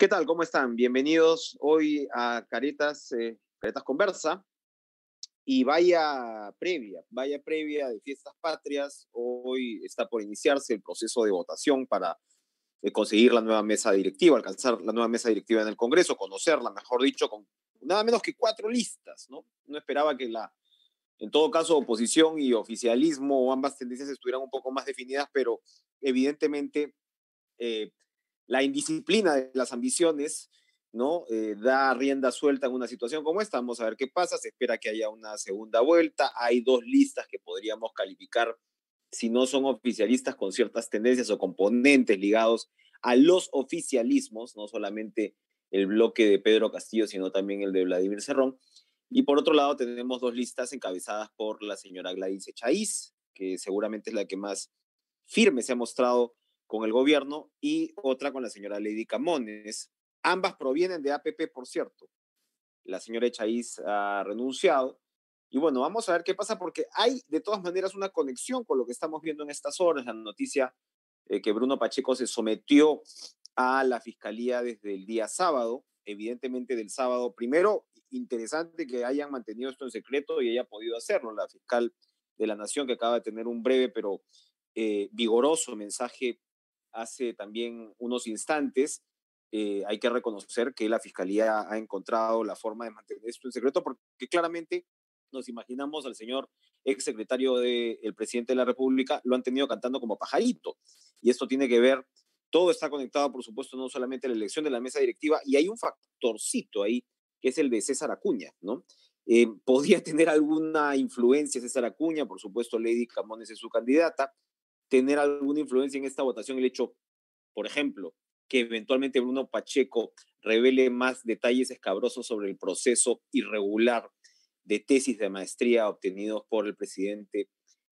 ¿Qué tal? ¿Cómo están? Bienvenidos hoy a Caretas Conversa y vaya previa de Fiestas Patrias. Hoy está por iniciarse el proceso de votación para conseguir la nueva mesa directiva, alcanzar la nueva mesa directiva en el Congreso, conocerla, mejor dicho, con nada menos que 4 listas, ¿no? No esperaba que en todo caso, oposición y oficialismo o ambas tendencias estuvieran un poco más definidas, pero evidentemente eh, la indisciplina de las ambiciones, ¿no? Da rienda suelta en una situación como esta. Vamos a ver qué pasa. Se espera que haya una segunda vuelta. Hay 2 listas que podríamos calificar, si no son oficialistas, con ciertas tendencias o componentes ligados a los oficialismos, no solamente el bloque de Pedro Castillo, sino también el de Vladimir Cerrón. Y por otro lado, tenemos 2 listas encabezadas por la señora Gladys Echaíz, que seguramente es la que más firme se ha mostrado con el gobierno, y otra con la señora Lady Camones. Ambas provienen de APP, por cierto. La señora Echaíz ha renunciado. Y bueno, vamos a ver qué pasa, porque hay de todas maneras una conexión con lo que estamos viendo en estas horas. La noticia que Bruno Pacheco se sometió a la fiscalía desde el día sábado, evidentemente del sábado. Primero, interesante que hayan mantenido esto en secreto y haya podido hacerlo. La fiscal de la Nación, que acaba de tener un breve pero vigoroso mensaje hace también unos instantes. Hay que reconocer que la Fiscalía ha encontrado la forma de mantener esto en secreto, porque claramente nos imaginamos al señor exsecretario del presidente de la República, lo han tenido cantando como pajarito. Y esto tiene que ver, todo está conectado, por supuesto, no solamente a la elección de la mesa directiva, y hay un factorcito ahí, que es el de César Acuña, ¿no? Podría tener alguna influencia César Acuña, por supuesto, Lady Camones es su candidata, tener alguna influencia en esta votación el hecho, por ejemplo, que eventualmente Bruno Pacheco revele más detalles escabrosos sobre el proceso irregular de tesis de maestría obtenidos por el presidente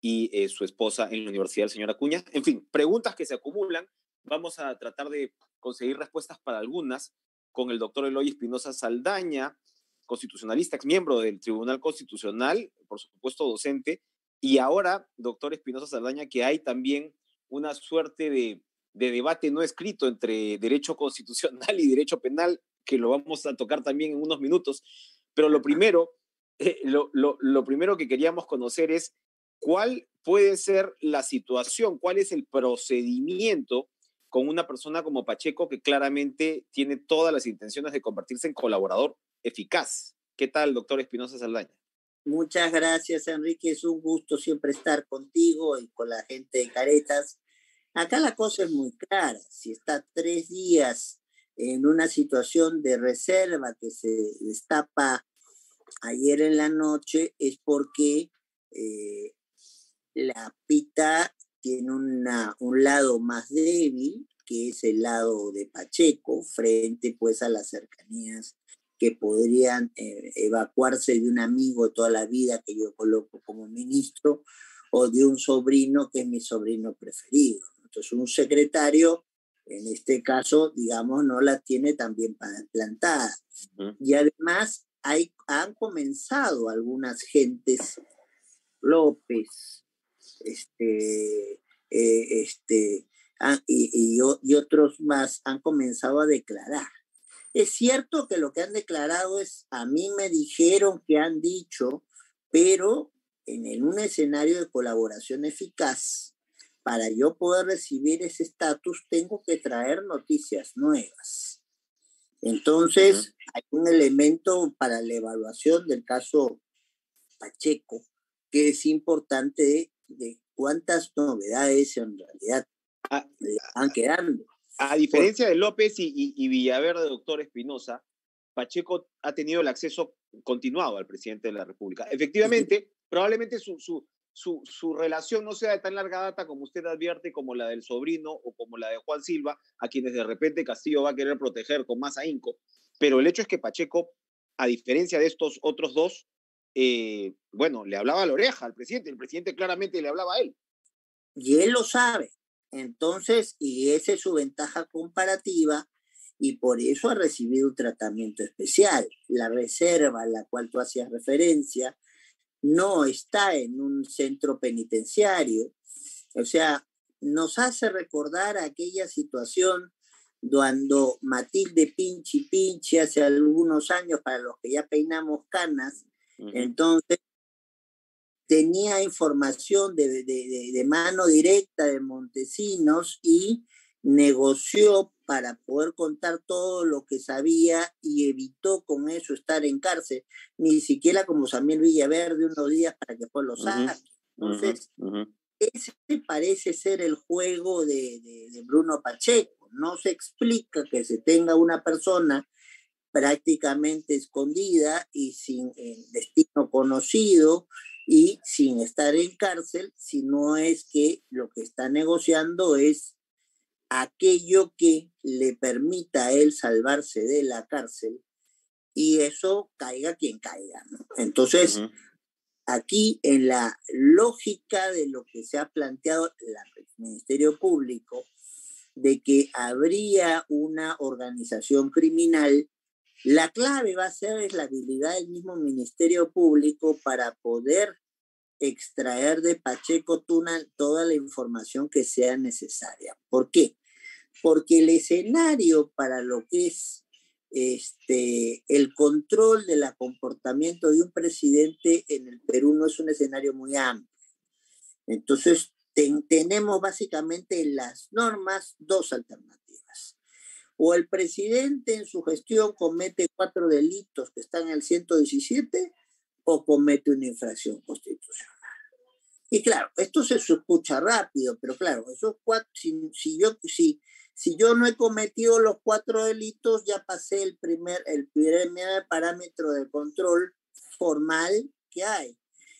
y su esposa en la Universidad del señor Acuña. En fin, preguntas que se acumulan. Vamos a tratar de conseguir respuestas para algunas con el doctor Eloy Espinosa Saldaña, constitucionalista, ex miembro del Tribunal Constitucional, por supuesto docente, y ahora, doctor Espinosa Saldaña, que hay también una suerte de debate no escrito entre derecho constitucional y derecho penal, que lo vamos a tocar también en unos minutos. Pero lo primero que queríamos conocer es cuál puede ser la situación, cuál es el procedimiento con una persona como Pacheco, que claramente tiene todas las intenciones de convertirse en colaborador eficaz. ¿Qué tal, doctor Espinosa Saldaña? Muchas gracias, Enrique. Es un gusto siempre estar contigo y con la gente de Caretas. Acá la cosa es muy clara. Si está 3 días en una situación de reserva que se destapa ayer en la noche, es porque la PITA tiene un lado más débil, que es el lado de Pacheco, frente pues a las cercanías que podrían evacuarse de un amigo toda la vida que yo coloco como ministro, o de un sobrino que es mi sobrino preferido. Entonces un secretario, en este caso, digamos, no la tiene tan bien plantada. Uh-huh. Y además han comenzado algunas gentes, López, y otros más, han comenzado a declarar. Es cierto que lo que han declarado es, a mí me dijeron que han dicho, pero en un escenario de colaboración eficaz, para yo poder recibir ese estatus, tengo que traer noticias nuevas. Entonces, hay un elemento para la evaluación del caso Pacheco, que es importante de cuántas novedades en realidad le van quedando. A diferencia de López y Villaverde, doctor Espinosa, Pacheco ha tenido el acceso continuado al presidente de la República. Efectivamente, probablemente su relación no sea de tan larga data como usted advierte, como la del sobrino o como la de Juan Silva, a quienes de repente Castillo va a querer proteger con más ahínco. Pero el hecho es que Pacheco, a diferencia de estos otros 2, bueno, le hablaba a la oreja al presidente, el presidente claramente le hablaba a él. Y él lo sabe. Entonces, y esa es su ventaja comparativa, y por eso ha recibido un tratamiento especial. La reserva a la cual tú hacías referencia no está en un centro penitenciario. O sea, nos hace recordar aquella situación cuando Matilde Pinchi Pinchi hace algunos años, para los que ya peinamos canas, entonces tenía información de mano directa de Montesinos y negoció para poder contar todo lo que sabía y evitó con eso estar en cárcel, ni siquiera como Samuel Villaverde unos días para que después lo saque. Entonces, ese parece ser el juego de Bruno Pacheco. No se explica que se tenga una persona prácticamente escondida y sin destino conocido y sin estar en cárcel, sino es que lo que está negociando es aquello que le permita a él salvarse de la cárcel y eso caiga quien caiga, ¿no? Entonces, aquí en la lógica de lo que se ha planteado el Ministerio Público, de que habría una organización criminal, la clave va a ser la habilidad del mismo Ministerio Público para poder extraer de Pacheco Tuna toda la información que sea necesaria. ¿Por qué? Porque el escenario para lo que es el control del comportamiento de un presidente en el Perú no es un escenario muy amplio. Entonces, tenemos básicamente las normas dos alternativas. O el presidente en su gestión comete 4 delitos que están en el 117 o comete una infracción constitucional. Y claro, esto se escucha rápido, pero claro, esos 4, si yo no he cometido los 4 delitos, ya pasé el primer parámetro de control formal que hay.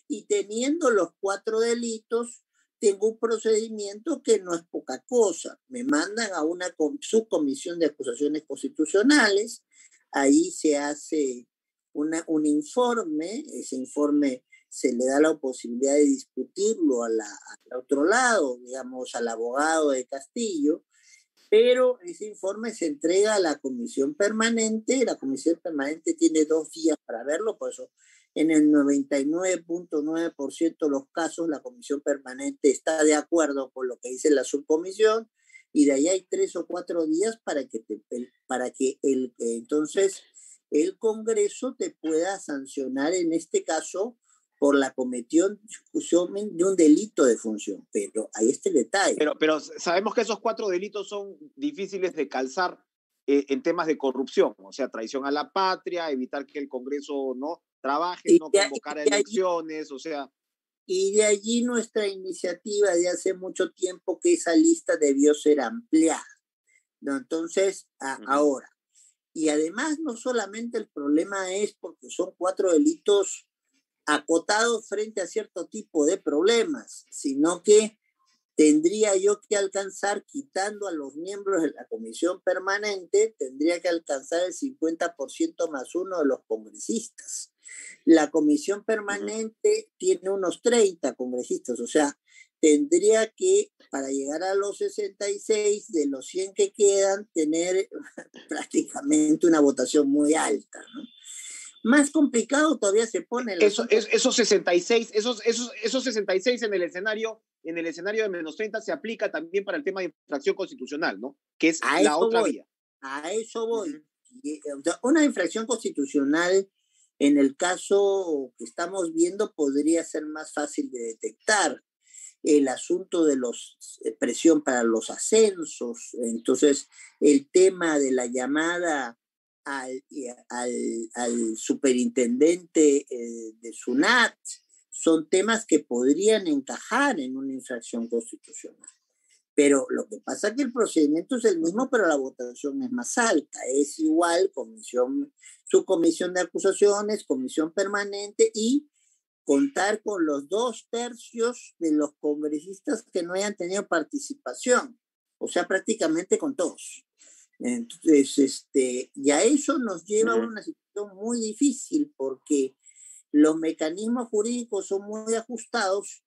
Y teniendo los 4 delitos, tengo un procedimiento que no es poca cosa. Me mandan a una subcomisión de acusaciones constitucionales, ahí se hace un informe, ese informe se le da la posibilidad de discutirlo al otro lado, digamos, al abogado de Castillo, pero ese informe se entrega a la comisión permanente. La comisión permanente tiene 2 días para verlo, por eso en el 99.9% de los casos la comisión permanente está de acuerdo con lo que dice la subcomisión y de ahí hay 3 o 4 días para que entonces el Congreso te pueda sancionar en este caso por la comisión de un delito de función, pero ahí está el detalle. Pero sabemos que esos 4 delitos son difíciles de calzar en temas de corrupción, o sea, traición a la patria, evitar que el Congreso no trabaje, no convocar a elecciones, o sea... Y de allí nuestra iniciativa de hace mucho tiempo que esa lista debió ser ampliada, ¿no? Entonces, ahora, y además no solamente el problema es porque son 4 delitos acotados frente a cierto tipo de problemas, sino que tendría yo que alcanzar, quitando a los miembros de la comisión permanente, tendría que alcanzar el 50% más 1 de los congresistas. La comisión permanente tiene unos 30 congresistas, o sea, tendría que, para llegar a los 66 de los 100 que quedan, tener prácticamente una votación muy alta, ¿no? Más complicado todavía se pone esos 66 en el escenario de menos 30 se aplica también para el tema de infracción constitucional, ¿no? Que es la otra vía. A eso voy. Una infracción constitucional, en el caso que estamos viendo, podría ser más fácil de detectar. El asunto de presión para los ascensos, entonces el tema de la llamada al superintendente de SUNAT, son temas que podrían encajar en una infracción constitucional. Pero lo que pasa es que el procedimiento es el mismo, pero la votación es más alta. Es igual, subcomisión de acusaciones, comisión permanente y contar con los 2/3 de los congresistas que no hayan tenido participación. O sea, prácticamente con todos. Entonces, y a eso nos lleva a una situación muy difícil porque los mecanismos jurídicos son muy ajustados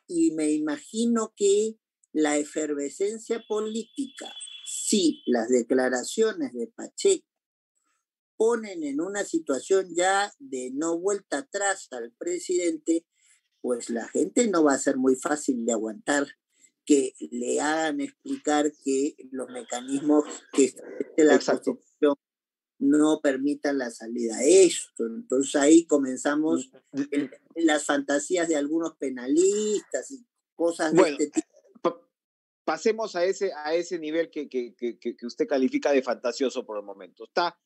y me imagino que la efervescencia política, si las declaraciones de Pacheco ponen en una situación ya de no vuelta atrás al presidente, pues la gente no va a ser muy fácil de aguantar que le hagan explicar que los mecanismos que establece la Exacto. Constitución no permitan la salida de esto. Entonces ahí comenzamos las fantasías de algunos penalistas y cosas de Bueno, este tipo. pasemos a ese nivel que usted califica de fantasioso por el momento. Está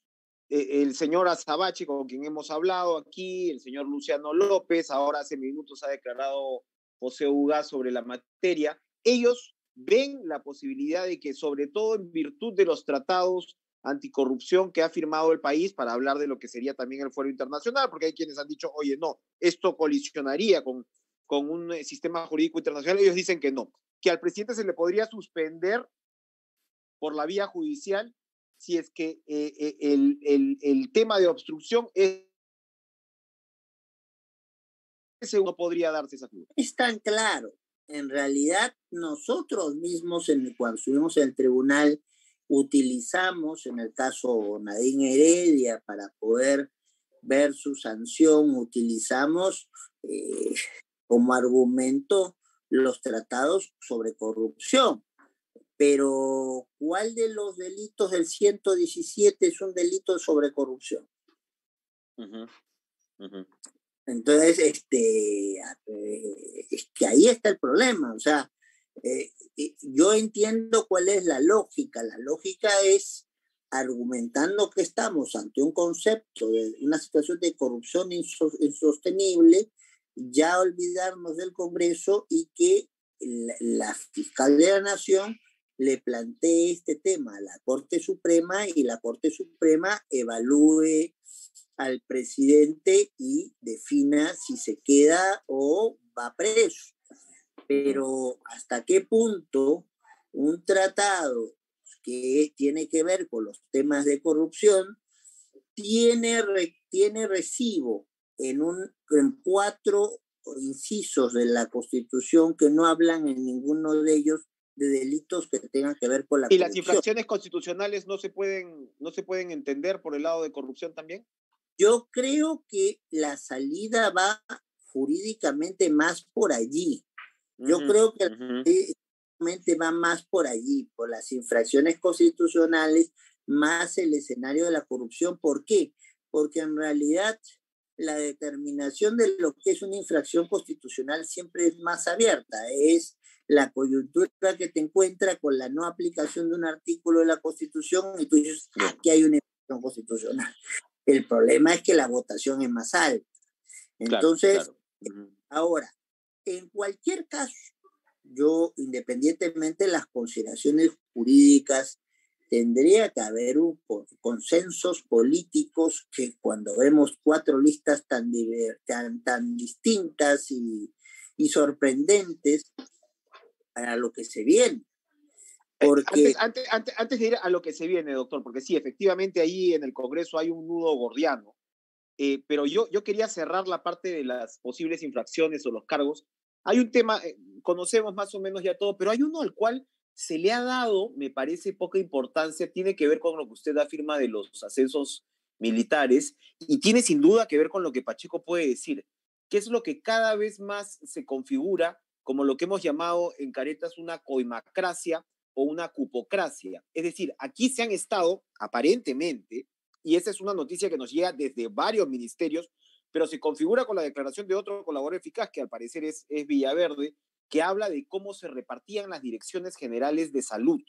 el señor Azabache, con quien hemos hablado aquí, el señor Luciano López, ahora hace minutos ha declarado José Ugaz sobre la materia. Ellos ven la posibilidad de que, sobre todo en virtud de los tratados anticorrupción que ha firmado el país, para hablar de lo que sería también el fuero internacional, porque hay quienes han dicho, oye, no, esto colisionaría con un sistema jurídico internacional. Ellos dicen que no, que al presidente se le podría suspender por la vía judicial si es que el tema de obstrucción ese no podría darse esa figura. Es tan claro. En realidad, nosotros mismos, cuando estuvimos en el tribunal, utilizamos, en el caso Nadine Heredia, para poder ver su sanción, utilizamos como argumento los tratados sobre corrupción. Pero, ¿cuál de los delitos del 117 es un delito sobre corrupción? Entonces, es que ahí está el problema. O sea, yo entiendo cuál es la lógica. La lógica es argumentando que estamos ante un concepto de una situación de corrupción insostenible, ya olvidarnos del Congreso y que la fiscal de la Nación le plantee este tema a la Corte Suprema y la Corte Suprema evalúe al presidente y defina si se queda o va preso. Pero ¿hasta qué punto un tratado que tiene que ver con los temas de corrupción tiene recibo en 4 incisos de la Constitución que no hablan en ninguno de ellos de delitos que tengan que ver con la corrupción? ¿Y las infracciones constitucionales no se pueden entender por el lado de corrupción también? Yo creo que la salida va jurídicamente más por allí. Yo creo que jurídicamente va más por allí, por las infracciones constitucionales, más el escenario de la corrupción. ¿Por qué? Porque en realidad la determinación de lo que es una infracción constitucional siempre es más abierta. Es la coyuntura que te encuentra con la no aplicación de un artículo de la Constitución y tú dices, aquí hay una infracción constitucional. El problema es que la votación es más alta. Entonces, claro. Ahora, en cualquier caso, yo, independientemente de las consideraciones jurídicas, tendría que haber consensos políticos que cuando vemos 4 listas tan distintas y sorprendentes para lo que se viene. Porque... Antes de ir a lo que se viene, doctor, porque sí, efectivamente ahí en el Congreso hay un nudo gordiano, pero yo quería cerrar la parte de las posibles infracciones o los cargos. Hay un tema, conocemos más o menos ya todo, pero hay uno al cual se le ha dado, me parece, poca importancia, tiene que ver con lo que usted afirma de los ascensos militares y tiene sin duda que ver con lo que Pacheco puede decir, que es lo que cada vez más se configura como lo que hemos llamado en Caretas una coimacracia o una cupocracia. Es decir, aquí se han estado, aparentemente, y esa es una noticia que nos llega desde varios ministerios, pero se configura con la declaración de otro colaborador eficaz, que al parecer es Villaverde, que habla de cómo se repartían las direcciones generales de salud,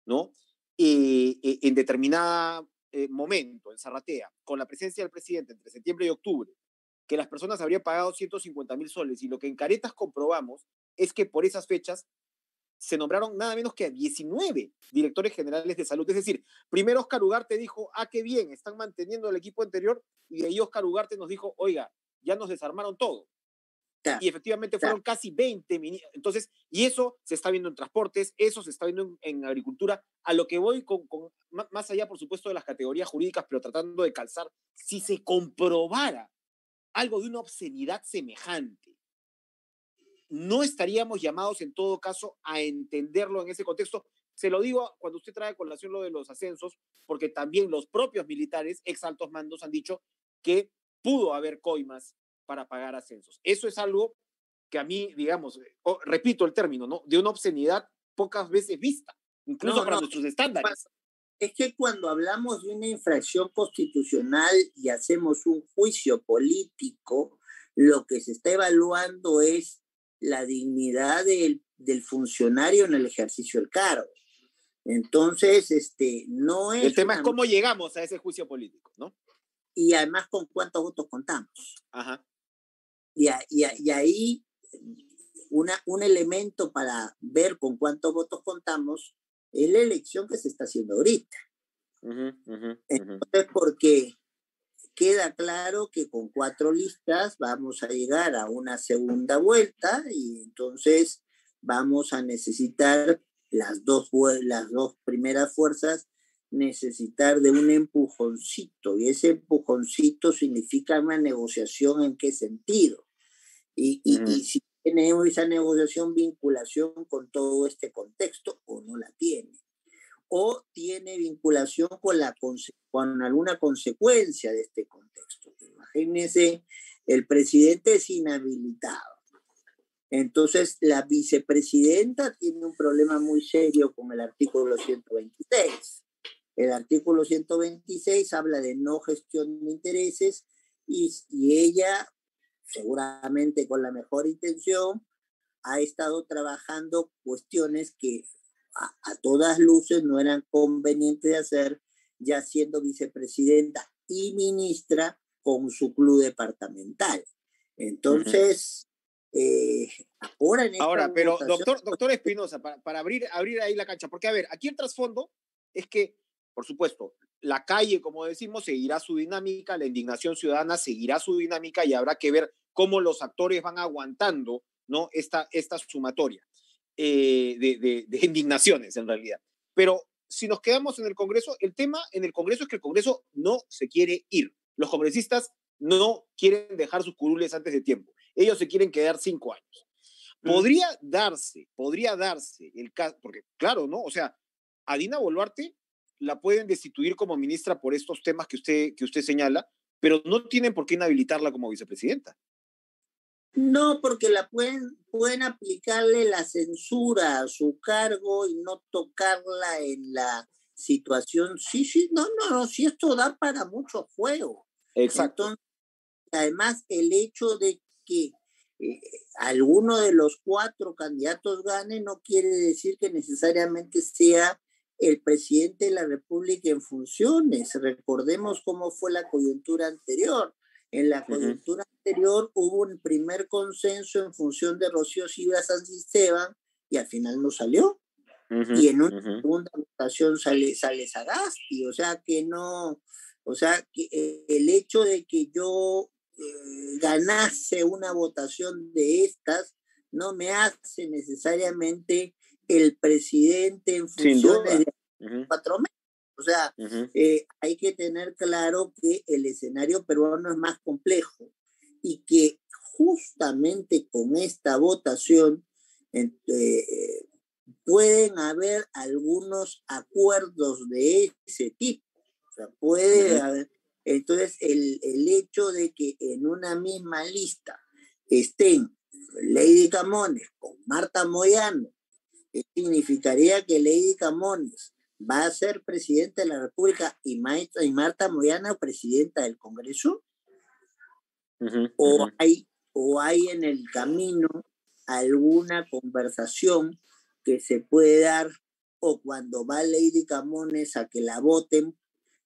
¿no? En determinado momento, en Zarratea, con la presencia del presidente entre septiembre y octubre, que las personas habrían pagado 150,000 soles, y lo que en Caretas comprobamos es que por esas fechas se nombraron nada menos que a 19 directores generales de salud. Es decir, primero Oscar Ugarte dijo, qué bien, están manteniendo el equipo anterior, y de ahí Oscar Ugarte nos dijo, oiga, ya nos desarmaron todo. Y efectivamente fueron casi 20. Entonces, y eso se está viendo en transportes, eso se está viendo en agricultura. A lo que voy más allá, por supuesto, de las categorías jurídicas, pero tratando de calzar, si se comprobara algo de una obscenidad semejante, no estaríamos llamados en todo caso a entenderlo en ese contexto. Se lo digo cuando usted trae a colación lo de los ascensos, porque también los propios militares, ex altos mandos, han dicho que pudo haber coimas para pagar ascensos. Eso es algo que a mí, digamos, repito el término, ¿no? De una obscenidad pocas veces vista, incluso para nuestros estándares. Es que cuando hablamos de una infracción constitucional y hacemos un juicio político, lo que se está evaluando es la dignidad del funcionario en el ejercicio del cargo. Entonces, no es... El tema es cómo llegamos a ese juicio político, ¿no? Y además con cuántos votos contamos. Ajá. Y ahí un elemento para ver con cuántos votos contamos es la elección que se está haciendo ahorita. Entonces, porque queda claro que con 4 listas vamos a llegar a una segunda vuelta y entonces vamos a necesitar las dos primeras fuerzas necesitar de un empujoncito, y ese empujoncito significa una negociación. ¿En qué sentido? Y si tiene esa negociación vinculación con todo este contexto o no la tiene, o tiene vinculación con alguna consecuencia de este contexto. Imagínense, el presidente es inhabilitado. Entonces, la vicepresidenta tiene un problema muy serio con el artículo 126. El artículo 126 habla de no gestión de intereses y ella, seguramente con la mejor intención, ha estado trabajando cuestiones que a todas luces no eran convenientes de hacer, ya siendo vicepresidenta y ministra con su club departamental. Entonces, ahora, pero doctor Espinosa, para abrir ahí la cancha, porque a ver, aquí el trasfondo es que, por supuesto, la calle, como decimos, seguirá su dinámica, la indignación ciudadana seguirá su dinámica y habrá que ver cómo los actores van aguantando, ¿no? esta sumatoria de indignaciones, en realidad. Pero si nos quedamos en el Congreso, el tema en el Congreso es que el Congreso no se quiere ir. Los congresistas no quieren dejar sus curules antes de tiempo. Ellos se quieren quedar 5 años. Podría darse el caso, porque claro, ¿no? O sea, a Dina Boluarte la pueden destituir como ministra por estos temas que usted señala, pero no tienen por qué inhabilitarla como vicepresidenta. No, porque pueden aplicarle la censura a su cargo y no tocarla en la situación. Sí, no, sí, esto da para mucho juego. Exacto. Entonces, además, el hecho de que alguno de los 4 candidatos gane no quiere decir que necesariamente sea el presidente de la República en funciones. Recordemos cómo fue la coyuntura anterior. En la coyuntura anterior hubo un primer consenso en función de Rocío Silva Santisteban y al final no salió. Y en una segunda votación sale Sagasti. O sea que el hecho de que yo ganase una votación de estas no me hace necesariamente el presidente en funciones de 4 meses. O sea, hay que tener claro que el escenario peruano es más complejo y que justamente con esta votación pueden haber algunos acuerdos de ese tipo. O sea, puede haber. Entonces, el hecho de que en una misma lista estén Lady Camones con Marta Moyano, significaría que Lady Camones va a ser presidenta de la República y Marta Moyano presidenta del Congreso. O hay en el camino alguna conversación que se puede dar, o cuando va Lady Camones a que la voten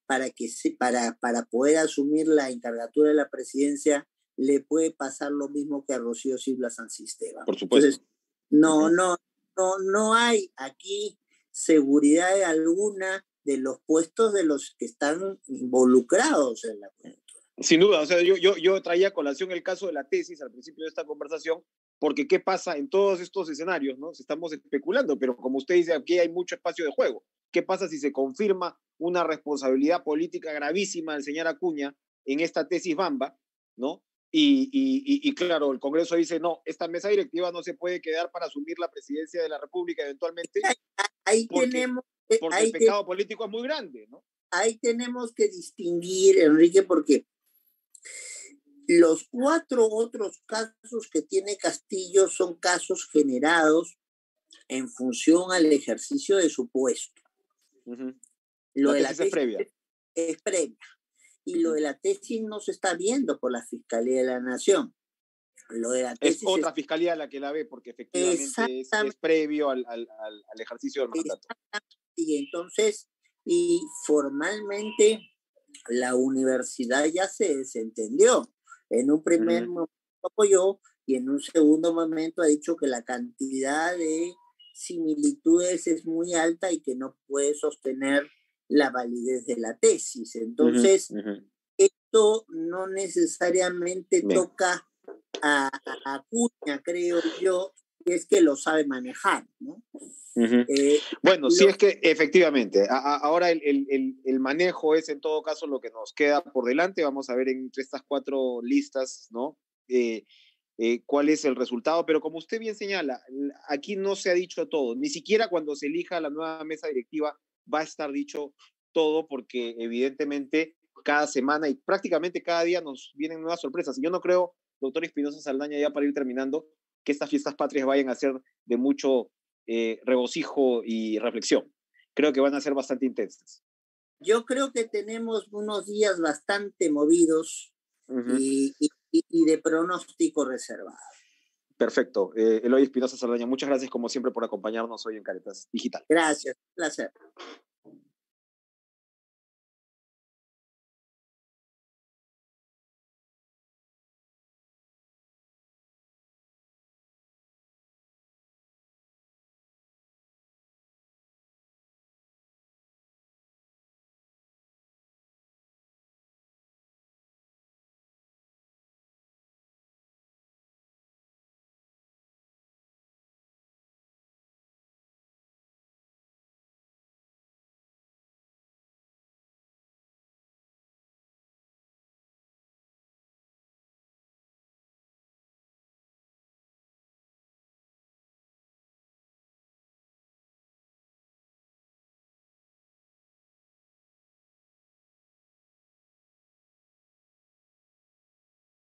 para poder asumir la encargatura de la presidencia, le puede pasar lo mismo que a Rocío Silva Santisteban. Por supuesto. Entonces, no hay aquí seguridad alguna de los puestos de los que están involucrados en la coyuntura. Sin duda, o sea, yo traía a colación el caso de la tesis al principio de esta conversación, porque ¿qué pasa en todos estos escenarios? ¿No? Estamos especulando, pero como usted dice, aquí hay mucho espacio de juego. ¿Qué pasa si se confirma una responsabilidad política gravísima del señor Acuña en esta tesis Bamba, ¿no? Y claro, el Congreso dice, no, esta mesa directiva no se puede quedar para asumir la presidencia de la República eventualmente, porque el pecado político es muy grande, ¿no? Ahí tenemos que distinguir, Enrique, porque Los 4 otros casos que tiene Castillo son casos generados en función al ejercicio de su puesto. Lo La de tesis es previa. es previa. Y lo de la tesis no se está viendo por la Fiscalía de la Nación. Lo de la tesis es otra fiscalía la que la ve, porque efectivamente es previo al ejercicio del mandato. Y entonces, y formalmente la universidad ya se desentendió. En un primer momento apoyó y en un segundo momento ha dicho que la cantidad de similitudes es muy alta y que no puede sostener la validez de la tesis. Entonces, esto no necesariamente toca a Acuña, creo yo, es que lo sabe manejar, ¿no? Bueno, sí es que efectivamente, ahora el manejo es en todo caso lo que nos queda por delante. Vamos a ver entre estas 4 listas, ¿no? Cuál es el resultado, pero como usted bien señala, aquí no se ha dicho todo, ni siquiera cuando se elija la nueva mesa directiva va a estar dicho todo, porque evidentemente cada semana y prácticamente cada día nos vienen nuevas sorpresas. Y yo no creo, doctor Espinosa Saldaña, ya para ir terminando, que estas fiestas patrias vayan a ser de mucho regocijo y reflexión. Creo que van a ser bastante intensas. Yo creo que tenemos unos días bastante movidos y de pronóstico reservado. Perfecto. Eloy Espinosa Saldaña, muchas gracias como siempre por acompañarnos hoy en Caretas Digital. Gracias, un placer.